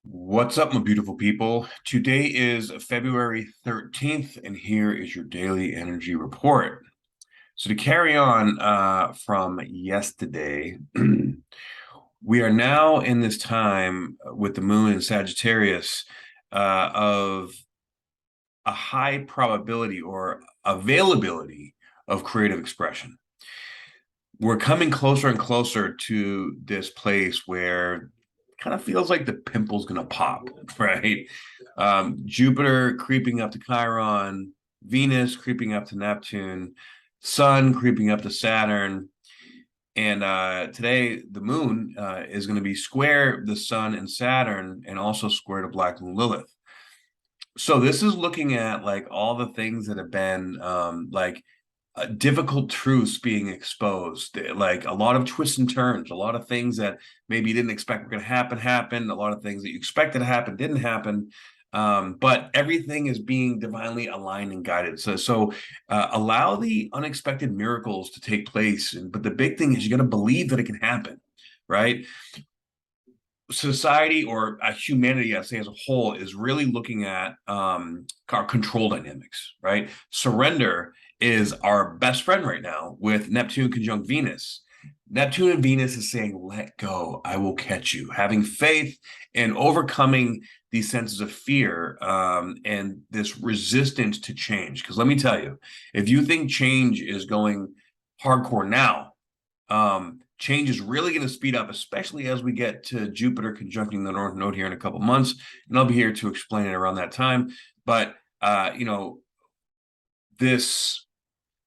What's up, my beautiful people? Today is February 13th, and here is your daily energy report. So, to carry on from yesterday, we are now in this time with the moon in Sagittarius of a high probability or availability of creative expression. We're coming closer and closer to this place where kind of feels like the pimple's gonna pop, right? Jupiter creeping up to Chiron, Venus creeping up to Neptune, Sun creeping up to Saturn, and today the Moon is going to be square the Sun and Saturn, and also square to Black Moon Lilith. So this is looking at like all the things that have been difficult truths being exposed, like a lot of twists and turns, a lot of things that maybe you didn't expect were going to happen, a lot of things that you expected to happen didn't happen. But everything is being divinely aligned and guided. So allow the unexpected miracles to take place. But the big thing is you got to believe that it can happen, right? Society or humanity, I'd say as a whole, is really looking at our control dynamics, right? Surrender is our best friend right now with Neptune conjunct Venus. Neptune and Venus is saying, let go, I will catch you. Having faith and overcoming these senses of fear and this resistance to change. Because let me tell you, if you think change is going hardcore now, change is really going to speed up, especially as we get to Jupiter conjuncting the North Node here in a couple months. And I'll be here to explain it around that time. But, this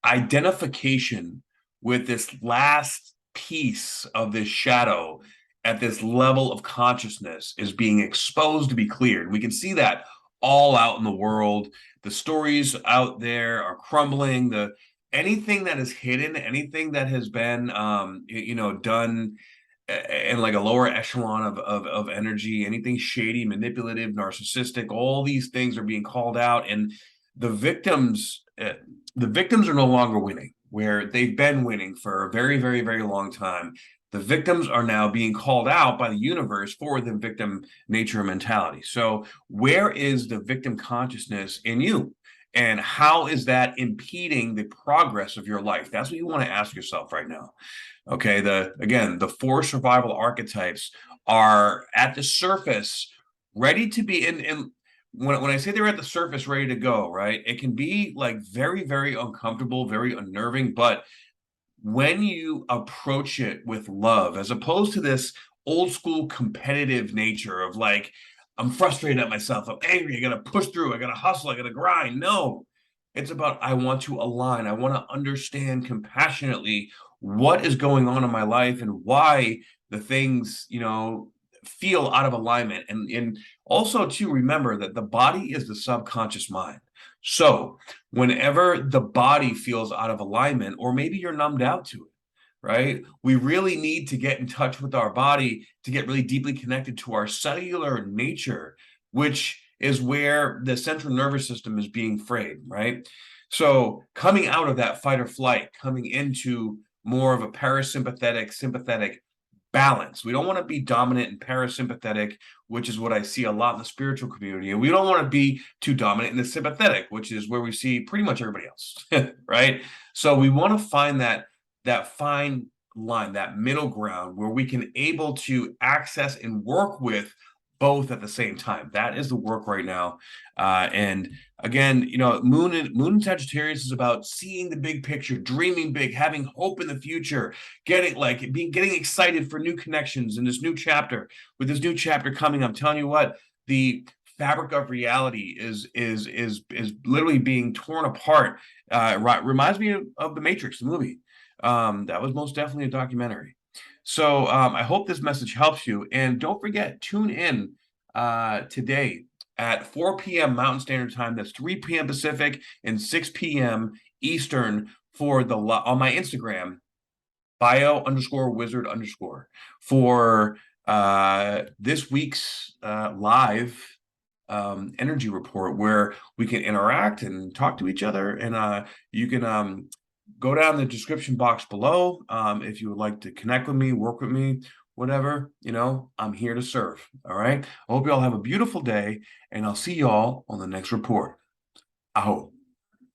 identification with this last piece of this shadow at this level of consciousness is being exposed to be cleared. We can see that all out in the world. The stories out there are crumbling. Anything that is hidden, anything that has been done in like a lower echelon of energy, anything shady, manipulative, narcissistic, all these things are being called out, and the victims the victims are no longer winning where they've been winning for a very, very, very long time. The victims are now being called out by the universe for the victim nature mentality. So where is the victim consciousness in you? And how is that impeding the progress of your life? That's what you want to ask yourself right now. Okay, the four survival archetypes are at the surface, ready to be in. When I say they're at the surface, ready to go, right? It can be like very, very uncomfortable, very unnerving, but when you approach it with love, as opposed to this old school competitive nature of like, I'm frustrated at myself, I'm angry, I gotta push through, I gotta hustle, I gotta grind. No, it's about I want to align, I want to understand compassionately what is going on in my life and why the things, feel out of alignment. And also to remember that the body is the subconscious mind. So whenever the body feels out of alignment, or maybe you're numbed out to it, right? We really need to get in touch with our body to get really deeply connected to our cellular nature, which is where the central nervous system is being frayed, right? So coming out of that fight or flight, coming into more of a parasympathetic, sympathetic balance. We don't want to be dominant and parasympathetic, which is what I see a lot in the spiritual community. And we don't want to be too dominant in the sympathetic, which is where we see pretty much everybody else, right? So we want to find that fine line, that middle ground where we can able to access and work with both at the same time. That is the work right now. And again, Moon in Sagittarius is about seeing the big picture, dreaming big, having hope in the future, getting excited for new connections in this new chapter. With this new chapter coming, I'm telling you what, the fabric of reality is literally being torn apart. Reminds me of The Matrix, the movie. That was most definitely a documentary. So I hope this message helps you. And don't forget, tune in today at 4 p.m. Mountain Standard Time. That's 3 p.m. Pacific and 6 p.m. Eastern for on my Instagram, bio_wizard_ for this week's live energy report, where we can interact and talk to each other. And you can go down the description box below if you would like to connect with me, work with me. whatever, I'm here to serve. All right. I hope you all have a beautiful day, and I'll see you all on the next report. Aho.